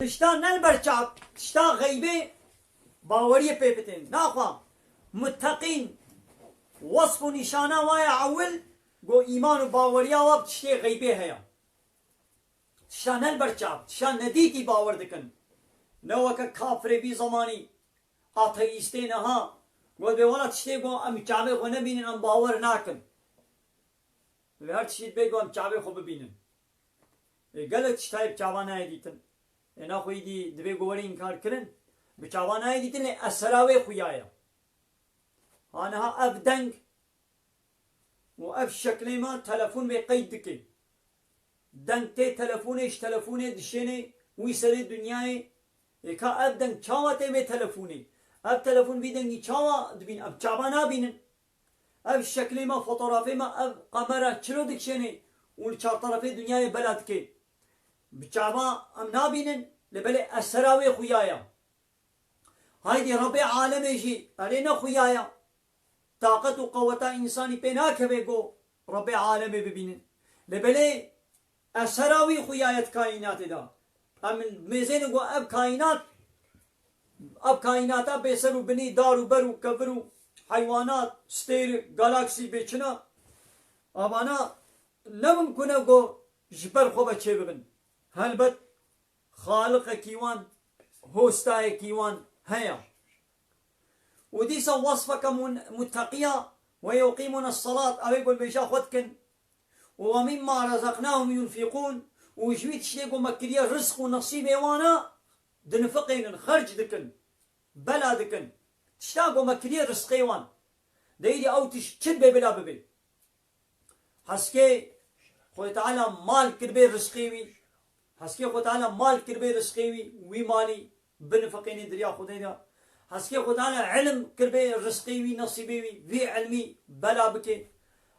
تشتا نلبرچاب تشتا غیبه باوری پیپتین ناخوا متقین وصف و نشانه وای اول گو ایمان و باوری واب تشتی غیبه هیا تشتا نلبرچاب تشتا ندیتی باور دکن نوکا کافر بی زمانی آتئیستی نها گو به والا تشتی گو ام چابه خو نبینن ام باور ناکن و هر تشید بگو ام چابه خو ببینن گلت تشتایب چابانه دیتن اینا خوی دی دبی گوری انکار کرن بچوانای دیتن لی اسراوی خویایا آنها اف دنگ و اف شکلی ما تلفون بی قید دکی دنگ تی تلفونش تلفونه دشینه وی سری دنیای اکا اف دنگ چاوا تی بی تلفونه اف تلفون بی دنگی چاوا دبین اف چابانا بینن اف شکلی ما فوتوغرافی ما اف قمره چلو دکشینه و چار طرفی دنیای بلد که بچابا ام نابینن لبلی اسراوی خویایا هایدی رب عالمی جی الینا خویایا طاقت و قوتا انسانی پینا که گو رب عالمی ببینن لبلی اسراوی خویایت کائنات دا ام میزین گو اب کائناتا بیسر و بنی دارو برو کبرو حیوانات ستیر گالاکسی بیچنا آبانا نممکنه گو جبر خوبه چه ببین هلبت خالق كيوان هوستاي كيوان هيا وديسا وصفك متقيا ويقيمون الصلاة أو يقول بيشا خدكن ومما رزقناهم ينفقون وجويت شيقو مكريا رزق ونصيب وانا دنفقين خرج دكن بلا دكن تشتاقو مكريا رزق وان دايدي او تشتد بلا ببي حسكي خوي تعالى مال كربي رزقيوي حسكي خود تعالى مال كربي رزقيوي وي مالي بنفقيني دريا خدينا حسكي خود تعالى علم كربي رزقيوي نصيبيوي في علمي بلا بكي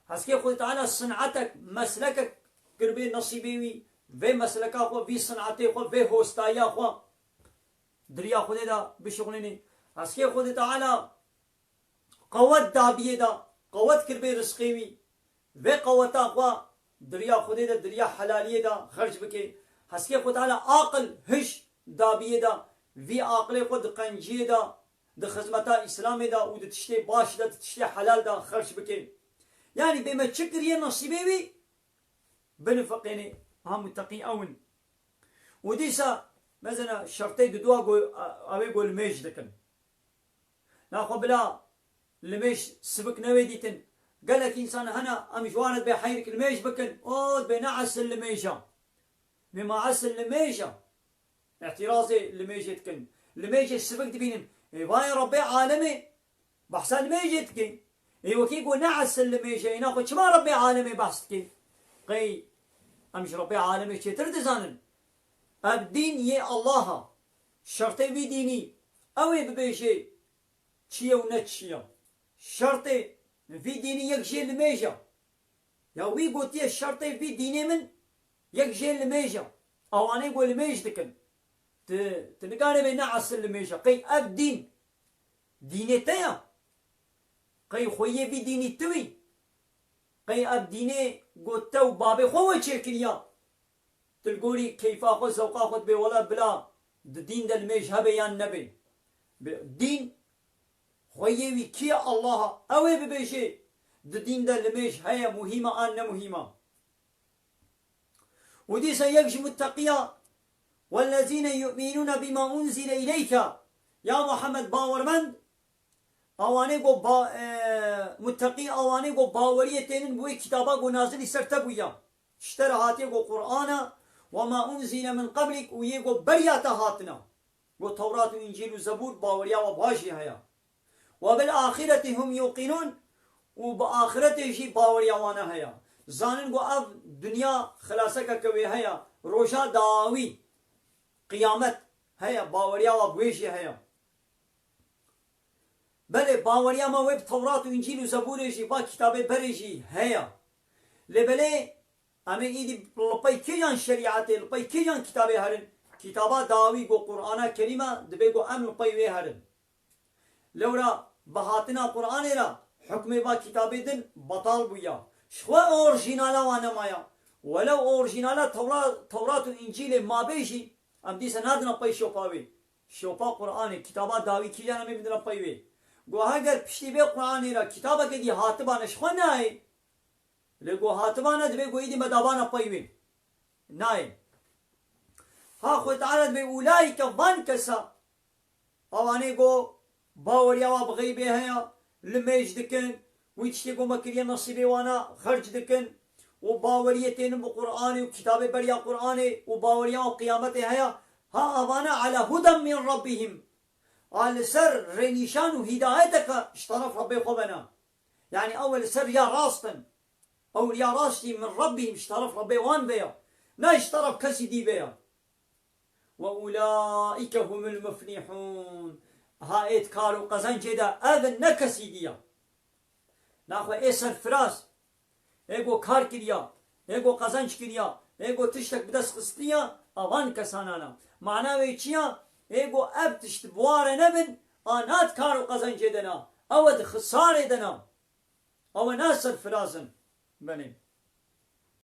حسكي خود تعالى صنعتك مسلكك كربي نصيبيوي في مسلكا خو في صنعتي خو في هوستايا خو دريا خدينا بشغليني حسكي خود تعالى قوت دابيه دا قوت كربي رزقيوي في قوتا خو دريا خدينا دريا حلاليه دا خرج بكي حسكي خود تعالى عاقل هش دابيه دا في عاقل خود قنجيه دا د خدمتا اسلامي دا و د تشتي باش دا تشتي حلال دا خرج بكي يعني بما تشكر يه نصيبي بي بنفقيني هم متقي اون وديسا مثلا شرطي دوا اوي قول ميش دكن ناخو بلا الميش سبك نوي ديتن قال لك انسان هنا امجوانت بحيرك الميش بكن او بنعس الميشا مما عسل لميشة اعتراضي لميشة تكن لميشة السبق تبينم واي ربي عالمي بحسن لميشة تكن ايوه كي يقول نعس لميشة يناخد شما ربي عالمي بحثك قي امش ربي عالمي شي تردزانن الدين يه الله شرطي في ديني اوي ببيشي تشيا ونتشيا شرطي في ديني يكشي لميشة يا وي قلت يا شرطي في ديني من یک جيل لميجا اواني يقول لميج دكن تنقاني بين نعس لميجا قي اب دين ديني تيا قي خويه في ديني توي قي اب ديني قوتو بابي خوه چيكريا تلقولي كيف اخذ زوق اخذ بي ولا بلا دين دا الميج هبي يان نبي دين خويه في كي الله اوي ببيشي دين دا الميج هيا مهمة ان مهمة ودي سيجم التقيا والذين يؤمنون بما أنزل إليك يا محمد باورمند اواني قو متقي اواني قو باوريتين بوي كتابا قو نازل سرتبويا اشترى هاتي قو قرآن وما أنزل من قبلك ويقو برياتا هاتنا قو توراة وإنجيل وزبور باوريا وباشي هيا وبالآخرة هم يوقنون وبآخرته شي باوريا وانا هيا زانن گو اب دنیا خلاصه کا کوي هيا روشا داوي قیامت هيا باوريا و بويشي هيا بله باوريا ما وب تورات و انجيل و زبور شي با كتابه بريشي هيا لبله امي ايدي لپاي كيان شريعت لپاي كيان كتابه هرن كتابه داوي گو قرآن كريمه دبي گو ام لپاي وي هرن لورا بهاتنا قرآن را حكم با كتابه دن بطال بويا شخوا اورجينالا وانا مايا ولو اورجينالا توراة و انجيل ما بيجي ام دیسا نادنا پای شوپاوی شوپا قرآن کتابات داوی کی جانا می بدنا پایوی گو اگر پشتی به قرآنی را کتابا که دی حاتبانش خو نای لگو حاتبانا دبی گو ایدی مدابانا پایوی نای ها خو تعالی دبی اولائی که وان کسا اوانی گو باوریا و بغیبه هیا لمیج دکن ویچتی گو مکریه نصیبی وانا خرج دکن و باوریتين بقرآن وكتاب بريا قرآن وباوريا وقيامته هيا ها أوانا على هدى من ربهم على سر رنيشان وهدايتك اشترف ربي خبنا يعني أول سر يا راستن أو يا راستي من ربهم اشترف ربي وان بيا لا اشترف كسدي بيا وأولئك هم المفلحون ها إتكارو قزن جدا أذن نكسيديا ناخو إيسر فراس ایگو کار کریا ایگو قزنج کریا ایگو تشتک بدست خستیا اوان کسانانا معناوی چیا ایگو اب تشت بواره نبن آنات کارو قزنج دنا او خساره دنا او ناصر فرازن بنیم